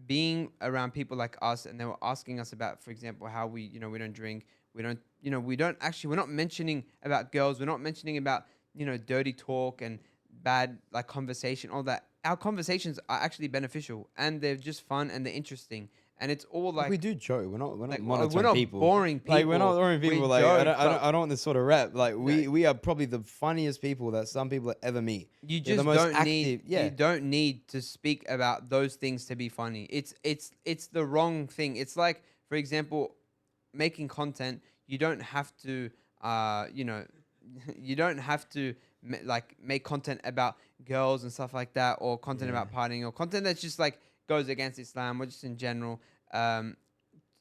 Speaker 1: being around people like us, and they were asking us about, for example, how we, we don't drink, we're not mentioning about girls, we're not mentioning about, dirty talk and bad like conversation, all that. Our conversations are actually beneficial and they're just fun and they're interesting. And it's all like
Speaker 2: we do joke. We're not
Speaker 1: like,
Speaker 2: monotone
Speaker 1: we're not
Speaker 2: people.
Speaker 1: boring people.
Speaker 2: Like we're not boring
Speaker 1: We
Speaker 2: people. Like
Speaker 1: joke,
Speaker 2: I don't want this sort of rep. Like
Speaker 1: No.
Speaker 2: we are probably the funniest people that some people ever meet.
Speaker 1: You
Speaker 2: They're
Speaker 1: just
Speaker 2: the most
Speaker 1: don't
Speaker 2: active.
Speaker 1: need.
Speaker 2: Yeah.
Speaker 1: You don't need to speak about those things to be funny. It's the wrong thing. It's like, for example, making content. You don't have to. You don't have to like make content about girls and stuff like that, or content
Speaker 2: Yeah.
Speaker 1: about partying, or content that's just like goes against Islam, or just in general.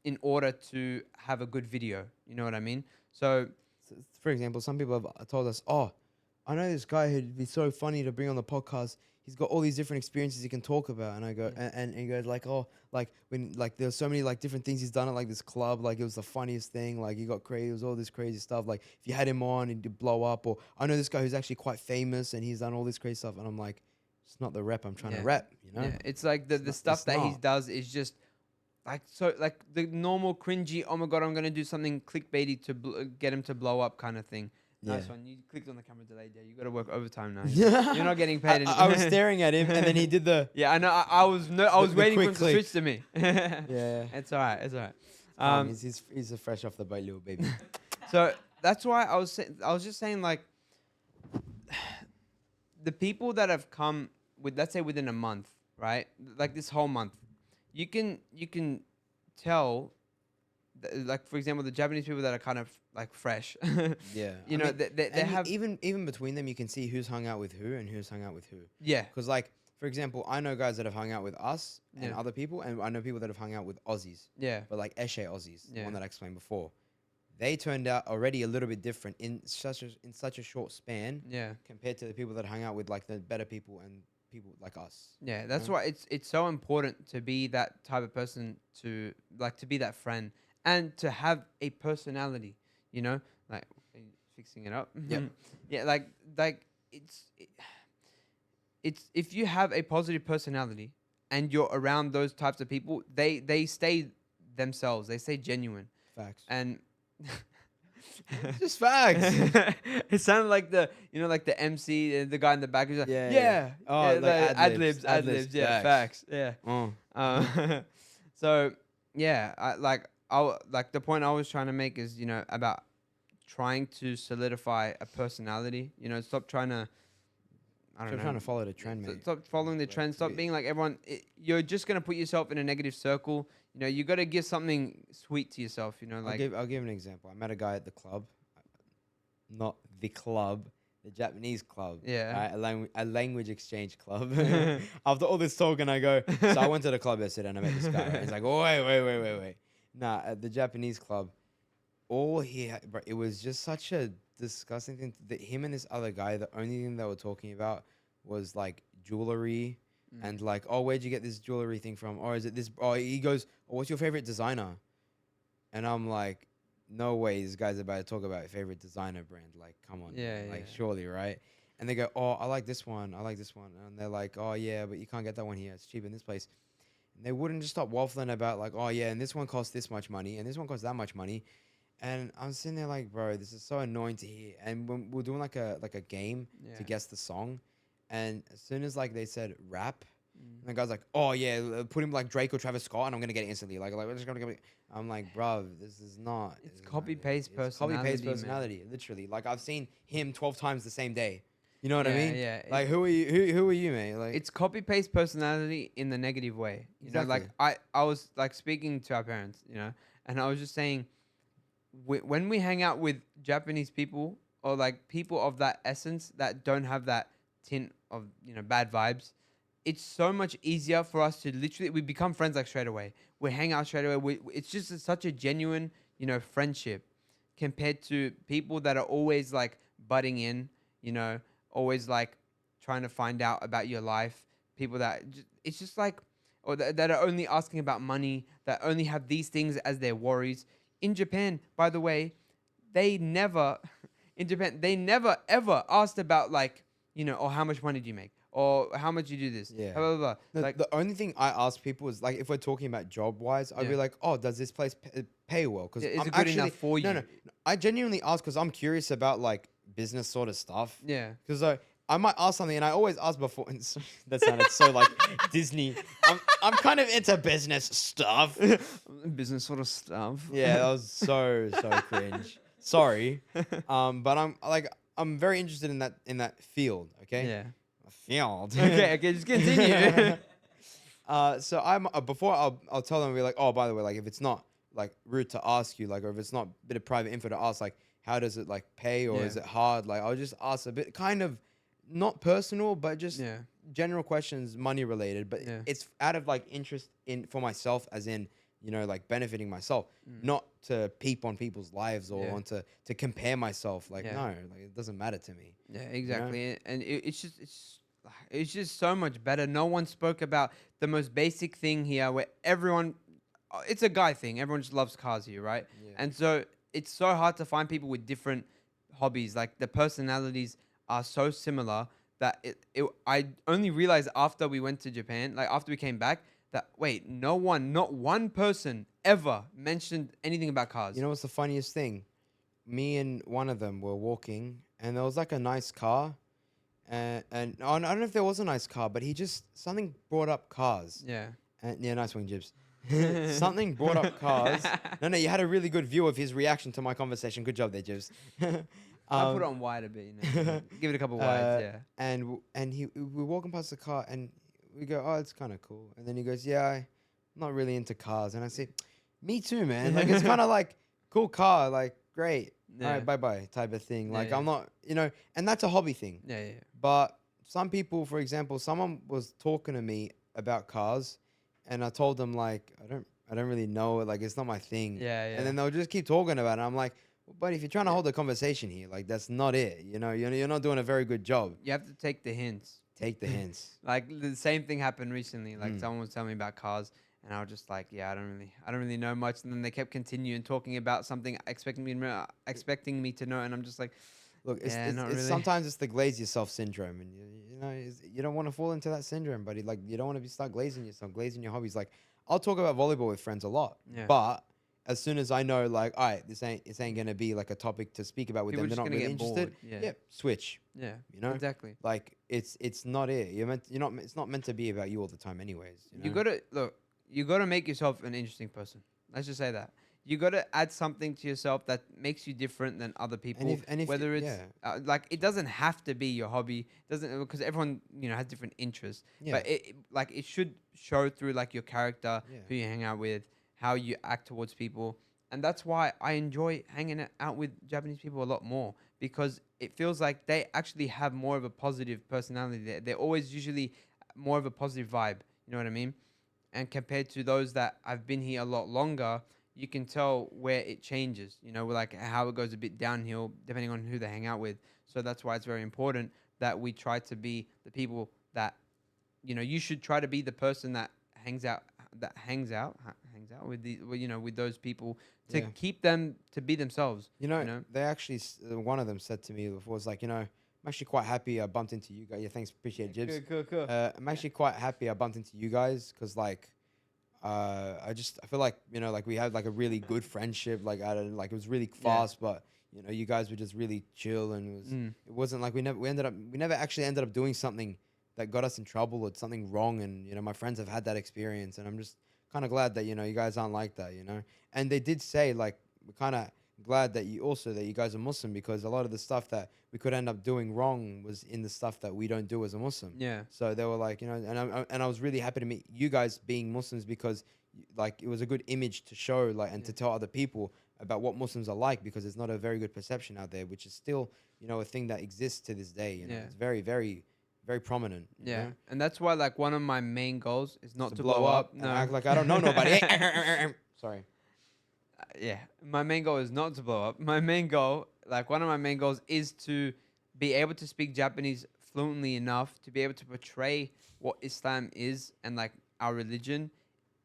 Speaker 1: In order to have a good video, you know what I mean? So
Speaker 2: For example, some people have told us, "Oh, I know this guy who'd be so funny to bring on the podcast. He's got all these different experiences he can talk about." And I go,
Speaker 1: Yeah.
Speaker 2: and he goes like, "Oh, like when like there's so many like different things he's done at like this club. Like it was the funniest thing. Like he got crazy. It was all this crazy stuff. Like if you had him on, he'd blow up. Or I know this guy who's actually quite famous and he's done all this crazy stuff." And I'm like, "It's not the rep I'm trying to
Speaker 1: Yeah.
Speaker 2: rep, you know."
Speaker 1: yeah, it's like the
Speaker 2: It's
Speaker 1: stuff that he
Speaker 2: not.
Speaker 1: does is just like, so like the normal cringy, oh my god, I'm gonna do something clickbaity to get him to blow up kind of thing. Nice
Speaker 2: Yeah.
Speaker 1: one. You clicked on the camera delayed. Yeah, you got to work overtime now. You're not getting paid.
Speaker 2: I was staring at him, and then he did the
Speaker 1: Yeah, I know. I was
Speaker 2: The
Speaker 1: waiting for
Speaker 2: quick
Speaker 1: him to
Speaker 2: click.
Speaker 1: switch to me.
Speaker 2: yeah.
Speaker 1: It's all right. It's all right.
Speaker 2: He's a fresh off the boat little baby.
Speaker 1: So that's why I was just saying, like, the people that have come with, let's say, within a month, right? Like this whole month, you can tell, like, for example, the Japanese people that are kind of like fresh.
Speaker 2: Yeah,
Speaker 1: You know, they
Speaker 2: and
Speaker 1: have
Speaker 2: even between them, you can see who's hung out with who and who's hung out with who.
Speaker 1: yeah
Speaker 2: Because like for example, I know guys that have hung out with us and
Speaker 1: Yeah.
Speaker 2: other people, and I know people that have hung out with Aussies,
Speaker 1: yeah
Speaker 2: but like Eshe Aussies, the
Speaker 1: Yeah.
Speaker 2: one that I explained before. They turned out already a little bit different in such a short span
Speaker 1: yeah.
Speaker 2: compared to the people that hung out with like the better people and people like us.
Speaker 1: Yeah, that's
Speaker 2: know?
Speaker 1: why it's so important to be that type of person, to be that friend and to have a personality, like, are you fixing it up.
Speaker 2: Yep.
Speaker 1: Yeah, like it's if you have a positive personality and you're around those types of people, they stay themselves, they stay genuine.
Speaker 2: Facts.
Speaker 1: And
Speaker 2: Just facts.
Speaker 1: it sounded like the MC, the guy in the back who's like,
Speaker 2: Yeah,
Speaker 1: yeah,
Speaker 2: yeah. Oh,
Speaker 1: yeah,
Speaker 2: like ad-libs,
Speaker 1: ad-libs, yeah,
Speaker 2: facts.
Speaker 1: facts, yeah.
Speaker 2: Oh.
Speaker 1: So yeah, the point I was trying to make is, about trying to solidify a personality. Stop trying to, I don't
Speaker 2: Stop
Speaker 1: know,
Speaker 2: trying to follow the trend, mate.
Speaker 1: Stop following the
Speaker 2: Like,
Speaker 1: trend. Stop
Speaker 2: we-
Speaker 1: being like everyone. You're just gonna put yourself in a negative circle. You got to give something sweet to yourself.
Speaker 2: I'll give an example. I met a guy at the club, not the club, the Japanese club.
Speaker 1: Yeah.
Speaker 2: Right? A language exchange club. After all this talk, and I go, so I went to the club yesterday and I met this guy. Right? He's like, wait. Nah, at the Japanese club, all he had, bro, it was just such a disgusting thing. That him and this other guy, the only thing they were talking about was like jewelry. And like, oh, where'd you get this jewelry thing from? Or is it this? Oh, he goes, oh, what's your favorite designer? And I'm like, no way, this guy's about to talk about favorite designer brand. Like, come on,
Speaker 1: Yeah,
Speaker 2: man. Like,
Speaker 1: yeah.
Speaker 2: surely, right? And they go, oh, I like this one. And they're like, oh yeah, but you can't get that one here. It's cheap in this place. And they wouldn't just stop waffling about like, oh yeah, and this one costs this much money, and this one costs that much money. And I'm sitting there like, bro, this is so annoying to hear. And when we're doing like a game to
Speaker 1: Yeah.
Speaker 2: guess the song, and as soon as like they said rap,
Speaker 1: Mm.
Speaker 2: and the guy's like, oh yeah, put him like Drake or Travis Scott, and I'm gonna get it instantly. Like we're just gonna get it. I'm like, bro, this is not.
Speaker 1: It's
Speaker 2: this is not
Speaker 1: copy
Speaker 2: it.
Speaker 1: paste
Speaker 2: It's copy paste
Speaker 1: personality, man.
Speaker 2: personality, literally. Like I've seen him 12 times the same day. You know what I
Speaker 1: Yeah,
Speaker 2: mean?
Speaker 1: yeah.
Speaker 2: Like who are you? Who are you, mate? Like
Speaker 1: It's copy paste personality in the negative way. You know, like
Speaker 2: Exactly.
Speaker 1: I was like speaking to our parents, you know, and I was just saying, when we hang out with Japanese people or like people of that essence that don't have that tint of bad vibes, it's so much easier for us to literally we become friends like straight away. We hang out straight away. It's just such a genuine friendship compared to people that are always like butting in, always like trying to find out about your life. People that it's just like or that are only asking about money, that only have these things as their worries. In Japan, by the way, they never in Japan they never ever asked about like or how much money do you make or how much you do this,
Speaker 2: Yeah.
Speaker 1: blah blah blah. Like
Speaker 2: The only thing I ask people is like if we're talking about job wise, I'd be
Speaker 1: Yeah.
Speaker 2: like, oh, does this place pay well? Because
Speaker 1: Is
Speaker 2: I'm
Speaker 1: it good
Speaker 2: actually
Speaker 1: enough for you?
Speaker 2: no. I genuinely ask because I'm curious about like business sort of stuff.
Speaker 1: Yeah.
Speaker 2: Because I might ask something, and I always ask before. And that sounded so like Disney. I'm kind of into business stuff.
Speaker 1: Business sort of stuff.
Speaker 2: Yeah, that was so cringe. Sorry, but I'm very interested in that field. Okay,
Speaker 1: Yeah.
Speaker 2: field.
Speaker 1: Okay, just continue.
Speaker 2: So I'm before I'll tell them, I'll be like, oh, by the way, like if it's not like rude to ask you, like, or if it's not a bit of private info to ask, like, how does it like pay or
Speaker 1: Yeah.
Speaker 2: is it hard? Like, I'll just ask a bit, kind of not personal, but just
Speaker 1: Yeah.
Speaker 2: general questions, money related. But
Speaker 1: Yeah.
Speaker 2: it's out of like interest in for myself, as in like benefiting myself, not to peep on people's lives or
Speaker 1: Yeah.
Speaker 2: on to compare myself. Like,
Speaker 1: Yeah.
Speaker 2: no, like it doesn't matter to me.
Speaker 1: Yeah, exactly. And it's just so much better. No one spoke about the most basic thing here where everyone it's a guy thing. Everyone just loves cars here, right?
Speaker 2: Yeah.
Speaker 1: And so it's so hard to find people with different hobbies. Like the personalities are so similar that I only realized after we went to Japan, like after we came back, that wait, not one person ever mentioned anything about cars.
Speaker 2: You know what's the funniest thing? Me and one of them were walking, and there was like a nice car, and I don't know if there was a nice car, but he just something brought up cars.
Speaker 1: Yeah.
Speaker 2: And yeah, nice one, Jibs. Something brought up cars. No, you had a really good view of his reaction to my conversation. Good job there, Jibs.
Speaker 1: I put it on wide a bit, give it a couple wides, yeah.
Speaker 2: And we're walking past the car, and we go, oh, it's kind of cool. And then he goes, yeah, I'm not really into cars. And I say, me too, man. Like it's kind of like cool car, like great. All
Speaker 1: Yeah.
Speaker 2: right, bye bye type of thing.
Speaker 1: Yeah,
Speaker 2: Like
Speaker 1: yeah.
Speaker 2: I'm not, and that's a hobby thing.
Speaker 1: Yeah, yeah.
Speaker 2: But some people, for example, someone was talking to me about cars, and I told them like I don't really know it. Like it's not my thing.
Speaker 1: Yeah, yeah.
Speaker 2: And then they'll just keep talking about it. I'm like, well, buddy, if you're trying to hold a conversation here, like that's not it. You're not doing a very good job.
Speaker 1: You have to take the hints.
Speaker 2: Take the hints.
Speaker 1: Like the same thing happened recently. Like
Speaker 2: Mm.
Speaker 1: someone was telling me about cars, and I was just like, yeah, I don't really know much. And then they kept continuing talking about something, expecting me to know, and I'm just like,
Speaker 2: Look,
Speaker 1: Yeah, not
Speaker 2: it's
Speaker 1: really.
Speaker 2: sometimes it's the glaze yourself syndrome, and you don't want to fall into that syndrome, buddy. Like you don't want to start glazing yourself, glazing your hobbies. Like I'll talk about volleyball with friends a lot,
Speaker 1: Yeah.
Speaker 2: but as soon as I know, like, all right, this ain't gonna be like a topic to speak about with
Speaker 1: People
Speaker 2: them,
Speaker 1: are
Speaker 2: they're
Speaker 1: just
Speaker 2: not
Speaker 1: gonna
Speaker 2: really
Speaker 1: get
Speaker 2: interested.
Speaker 1: bored. Yeah.
Speaker 2: Switch.
Speaker 1: Yeah.
Speaker 2: You know,
Speaker 1: Exactly.
Speaker 2: like it's not it. It's not meant to be about you all the time, anyways.
Speaker 1: You gotta look. You gotta make yourself an interesting person. Let's just say that. You gotta add something to yourself that makes you different than other people.
Speaker 2: and if
Speaker 1: whether it's
Speaker 2: yeah.
Speaker 1: like it doesn't have to be your hobby. Doesn't because everyone has different interests.
Speaker 2: Yeah.
Speaker 1: But it should show through like your character,
Speaker 2: Yeah.
Speaker 1: who you hang out with, how you act towards people, and that's why I enjoy hanging out with Japanese people a lot more because it feels like they actually have more of a positive personality. They're always usually more of a positive vibe. You know what I mean? And compared to those that have been here a lot longer, you can tell where it changes, like how it goes a bit downhill depending on who they hang out with. So that's why it's very important that we try to be the people that, you should try to be the person that hangs out with with those people to
Speaker 2: Yeah.
Speaker 1: keep them to be themselves.
Speaker 2: They actually one of them said to me before, was like, I'm actually quite happy I bumped into you guys. Yeah, thanks, appreciate it, Jibs.
Speaker 1: Cool.
Speaker 2: I'm actually quite happy I bumped into you guys because, like, I feel like, like we had like a really good friendship. Like like it was really fast, but you guys were just really chill, and it wasn't like we never actually ended up doing something that got us in trouble or something wrong. And my friends have had that experience, and I'm just kind of glad that you guys aren't like that. And they did say, like, we're kind of glad that you guys are Muslim, because a lot of the stuff that we could end up doing wrong was in the stuff that we don't do as a Muslim.
Speaker 1: Yeah.
Speaker 2: So they were like, and I was really happy to meet you guys being Muslims, because like it was a good image to show, like, and to tell other people about what Muslims are like, because there's not a very good perception out there, which is still a thing that exists to this day. It's very, very, very prominent.
Speaker 1: And that's why, like, one of my main goals is not to blow up.
Speaker 2: and act like I don't know nobody. Sorry.
Speaker 1: Yeah, my main goal is not to blow up. My main goal, like one of my main goals, is to be able to speak Japanese fluently enough to be able to portray what Islam is and like our religion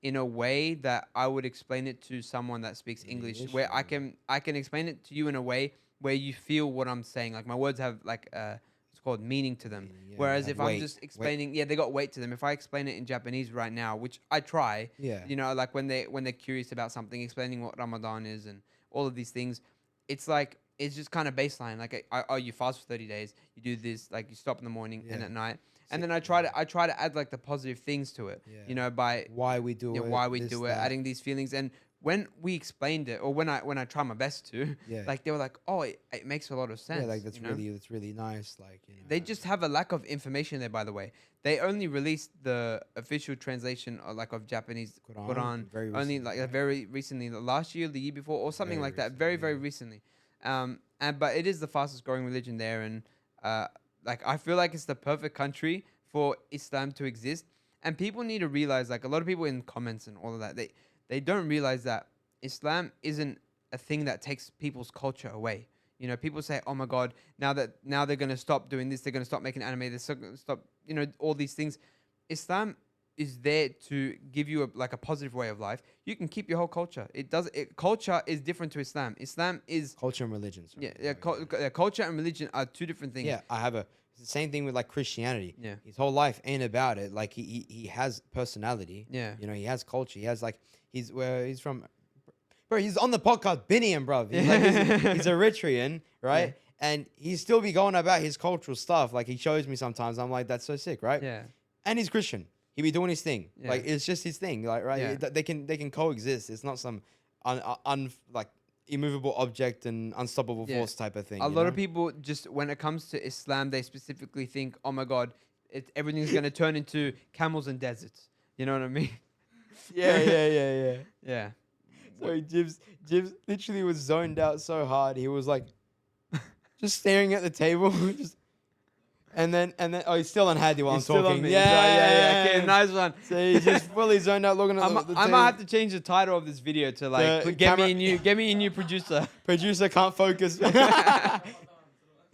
Speaker 1: in a way that I would explain it to someone that speaks English, where I can explain it to you in a way where you feel what I'm saying. Like my words have like it's called meaning to them. Whereas if I'm just explaining, they got weight to them. If I explain it in Japanese right now, which I try, like when they're curious about something, explaining what Ramadan is and all of these things, it's like it's just kind of baseline. Like, you fast for 30 days, you do this, like you stop in the morning and at night. And then I try to add like the positive things to it, by
Speaker 2: why we do it,
Speaker 1: adding these feelings. And when we explained it, or when I try my best to, like they were like, oh, it makes a lot of sense.
Speaker 2: Yeah, like that's really nice. Like
Speaker 1: they just have a lack of information there. By the way, they only released the official translation of Japanese Quran very recently, last year, the year before, or something like that. Very recently. But it is the fastest growing religion there, and like I feel like it's the perfect country for Islam to exist. And people need to realize, like a lot of people in comments and all of that, they don't realize that Islam isn't a thing that takes people's culture away. People say, "Oh my God, now they're going to stop doing this, they're going to stop making anime, they're going to stop, all these things." Islam is there to give you a positive way of life. You can keep your whole culture. Culture is different to Islam. Islam is
Speaker 2: culture and religion.
Speaker 1: Culture and religion are two different things.
Speaker 2: Yeah, it's the same thing with like Christianity.
Speaker 1: Yeah,
Speaker 2: his whole life ain't about it. Like he has personality.
Speaker 1: Yeah,
Speaker 2: he has culture. He has like where he's from. Bro, he's on the podcast, Biniam, bro. He's Eritrean, right? Yeah. And he still be going about his cultural stuff. Like he shows me sometimes. I'm like, that's so sick, right?
Speaker 1: Yeah.
Speaker 2: And he's Christian. He be doing his thing. Yeah. Like it's just his thing. Like right, they can coexist. It's not some like immovable object and unstoppable force type of thing.
Speaker 1: A lot of people just when it comes to Islam, they specifically think, oh my God, everything's gonna turn into camels and deserts. You know what I mean?
Speaker 2: Yeah. So Jibs literally was zoned out so hard. He was like just staring at the table, and then he's still on Hadi while I'm talking.
Speaker 1: Yeah. Okay, nice one.
Speaker 2: So he's just fully zoned out looking at the table.
Speaker 1: I might have to change the title of this video to like get me a new producer.
Speaker 2: Producer can't focus.
Speaker 1: Oh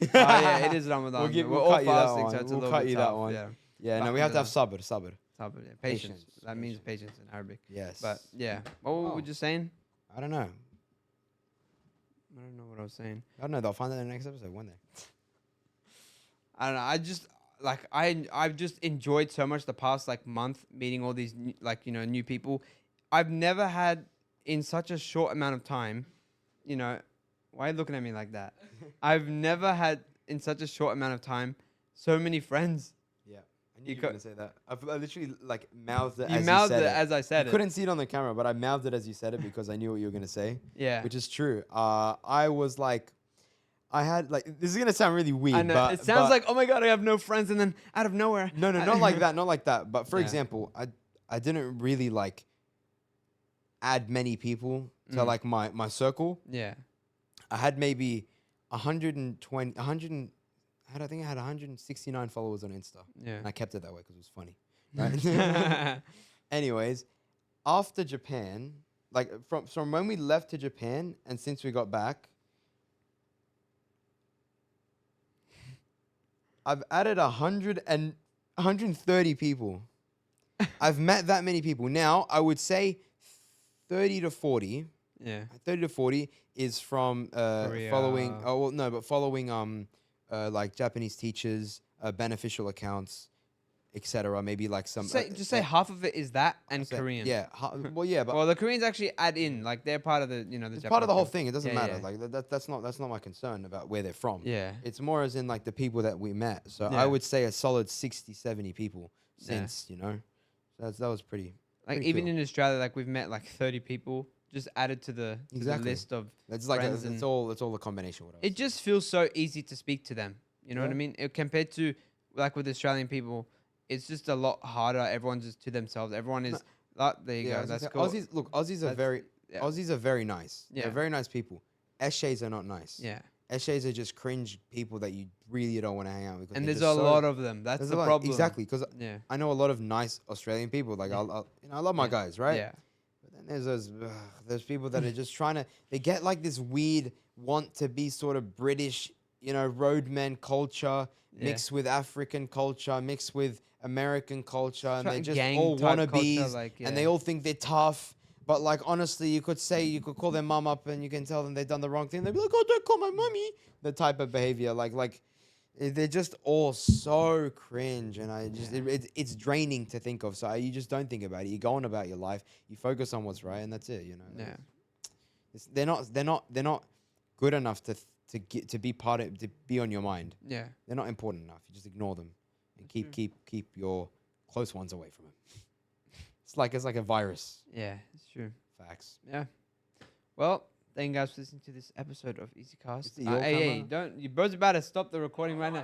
Speaker 1: yeah, it is Ramadan.
Speaker 2: We'll all fasting, so it's a little bit tough. That one. Yeah. No, we have to have sabr.
Speaker 1: Patience. That means patience in Arabic.
Speaker 2: Yes.
Speaker 1: But yeah, what were you saying?
Speaker 2: I don't know.
Speaker 1: I don't know what I was saying.
Speaker 2: I don't know. They'll find out in the next episode, won't they?
Speaker 1: I don't know. I just I've just enjoyed so much the past month meeting all these new people. I've never had in such a short amount of time. Why are you looking at me like that? I've never had in such a short amount of time so many friends.
Speaker 2: Yeah, I knew you were gonna say that. I literally mouthed it.
Speaker 1: You mouthed it as I said it.
Speaker 2: Couldn't see it on the camera, but I mouthed it as you said it because I knew what you were gonna say.
Speaker 1: Yeah,
Speaker 2: which is true. I was like. I had this is gonna sound really weird.
Speaker 1: I know.
Speaker 2: But,
Speaker 1: it sounds like, oh my God, I have no friends, and then out of nowhere.
Speaker 2: No, not like that, not like that. But for example, I didn't really add many people to my circle.
Speaker 1: Yeah.
Speaker 2: I had maybe 120, 100. I think I had 169 followers on Insta.
Speaker 1: Yeah.
Speaker 2: And I kept it that way because it was funny. Right? Anyways, after Japan, from when we left to Japan and since we got back. I've added 130 people. I've met that many people. Now, I would say 30 to 40.
Speaker 1: Yeah.
Speaker 2: 30 to 40 is from following Japanese teachers, beneficial accounts, etc. Maybe like some.
Speaker 1: Just say half of it is that and Korean.
Speaker 2: Yeah. Well, yeah, but
Speaker 1: Well, the Koreans actually add in, like they're part of the, the
Speaker 2: it's part of the whole
Speaker 1: Japanese
Speaker 2: thing. It doesn't
Speaker 1: Yeah,
Speaker 2: matter.
Speaker 1: yeah.
Speaker 2: Like that's not my concern about where they're from.
Speaker 1: Yeah.
Speaker 2: It's more as in like the people that we met. So I
Speaker 1: Yeah.
Speaker 2: would say a solid 60, 70 people
Speaker 1: Yeah.
Speaker 2: since, that was pretty.
Speaker 1: Like
Speaker 2: pretty
Speaker 1: even
Speaker 2: cool.
Speaker 1: in Australia, like we've met like 30 people just added to the
Speaker 2: Exactly.
Speaker 1: list of
Speaker 2: That's like
Speaker 1: friends
Speaker 2: it's
Speaker 1: and
Speaker 2: all a combination. What I was
Speaker 1: it just feels so easy to speak to them. You know what I
Speaker 2: Yeah.
Speaker 1: mean? Compared to like with Australian people, it's just a lot harder. Everyone's just to themselves. Everyone is there you
Speaker 2: Yeah, I
Speaker 1: go.
Speaker 2: was gonna
Speaker 1: That's
Speaker 2: say,
Speaker 1: cool.
Speaker 2: Aussies are
Speaker 1: That's-
Speaker 2: very
Speaker 1: yeah.
Speaker 2: Aussies are very nice.
Speaker 1: Yeah.
Speaker 2: They're very nice people. Eshays are not nice.
Speaker 1: Yeah.
Speaker 2: Eshays are just cringe people that you really don't want to hang out with. 'cause
Speaker 1: And
Speaker 2: they're
Speaker 1: there's
Speaker 2: just
Speaker 1: a
Speaker 2: so-
Speaker 1: lot of them. That's
Speaker 2: there's
Speaker 1: the
Speaker 2: a lot.
Speaker 1: problem.
Speaker 2: Exactly, because
Speaker 1: Yeah.
Speaker 2: I know a lot of nice Australian people. Like
Speaker 1: Yeah.
Speaker 2: I love my
Speaker 1: Yeah.
Speaker 2: guys, right?
Speaker 1: Yeah.
Speaker 2: But then there's people that are just trying to. They get like this weird want to be sort of British, roadman culture
Speaker 1: Yeah.
Speaker 2: mixed with African culture, mixed with American culture, and
Speaker 1: Try-
Speaker 2: they're just
Speaker 1: gang
Speaker 2: all
Speaker 1: type culture,
Speaker 2: wannabes,
Speaker 1: like,
Speaker 2: and they
Speaker 1: yeah.
Speaker 2: all think they're tough. But like honestly, you could call their mum up and you can tell them they've done the wrong thing. They'd be like, "Oh, don't call my mummy." The type of behavior, they're just all so cringe, and it's draining to think of. So you just don't think about it. You go on about your life. You focus on what's right, and that's it.
Speaker 1: Yeah.
Speaker 2: They're not good enough to be on your mind.
Speaker 1: Yeah.
Speaker 2: They're not important enough. You just ignore them and keep your close ones away from them. It's like a virus.
Speaker 1: Yeah. It's true.
Speaker 2: Facts.
Speaker 1: Yeah. Well, thank you guys for listening to this episode of EasyCast.
Speaker 2: Is it your
Speaker 1: Hey,
Speaker 2: camera?
Speaker 1: don't you bro's about to stop the recording right now.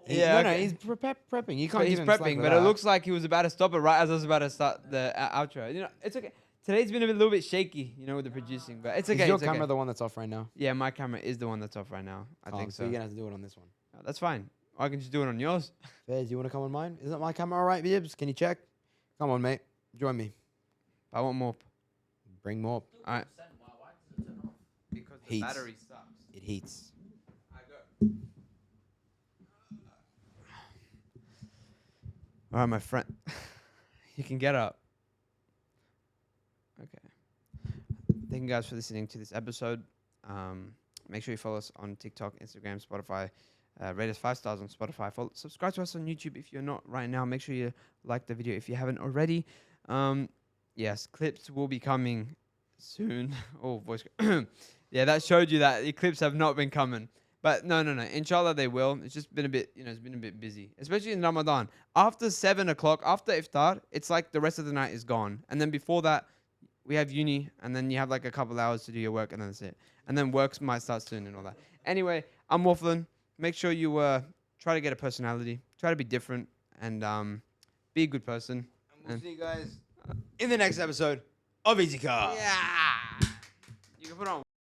Speaker 2: Yeah,
Speaker 1: okay.
Speaker 2: he's prepping. You can't.
Speaker 1: But he's
Speaker 2: give him slack
Speaker 1: prepping,
Speaker 2: with
Speaker 1: but it
Speaker 2: that.
Speaker 1: looks like he was about to stop it right as I was about to start the outro. It's okay. Today's been a little bit shaky, with the producing, but it's okay.
Speaker 2: Is your
Speaker 1: it's
Speaker 2: camera
Speaker 1: okay.
Speaker 2: the one that's off right now?
Speaker 1: Yeah, my camera is the one that's off right now. I think
Speaker 2: So
Speaker 1: so.
Speaker 2: you're gonna have to do it on this one.
Speaker 1: That's fine. Or I can just do it on yours.
Speaker 2: Fairs, you want to come on mine? Isn't my camera all right, Bibbs? Can you check? Come on, mate. Join me.
Speaker 1: I want more.
Speaker 2: Bring more.
Speaker 1: All right.
Speaker 3: Because
Speaker 2: the Heats.
Speaker 3: battery sucks.
Speaker 2: It heats.
Speaker 3: I go.
Speaker 1: All right, my friend. You can get up. Okay. Thank you guys for listening to this episode. Make sure you follow us on TikTok, Instagram, Spotify. Rate us 5 stars on Spotify. Subscribe to us on YouTube if you're not right now. Make sure you like the video if you haven't already. Yes, clips will be coming soon. Oh, voice. Yeah, that showed you that the clips have not been coming. But no. Inshallah, they will. It's just been a bit, it's been a bit busy, especially in Ramadan. After 7 o'clock, after iftar, it's like the rest of the night is gone. And then before that, we have uni, and then you have like a couple hours to do your work, and then that's it. And then works might start soon and all that. Anyway, I'm waffling. Make sure you try to get a personality, try to be different, and be a good person.
Speaker 2: And we'll see you guys in the next episode of Easy Car.
Speaker 1: Yeah. You can put on.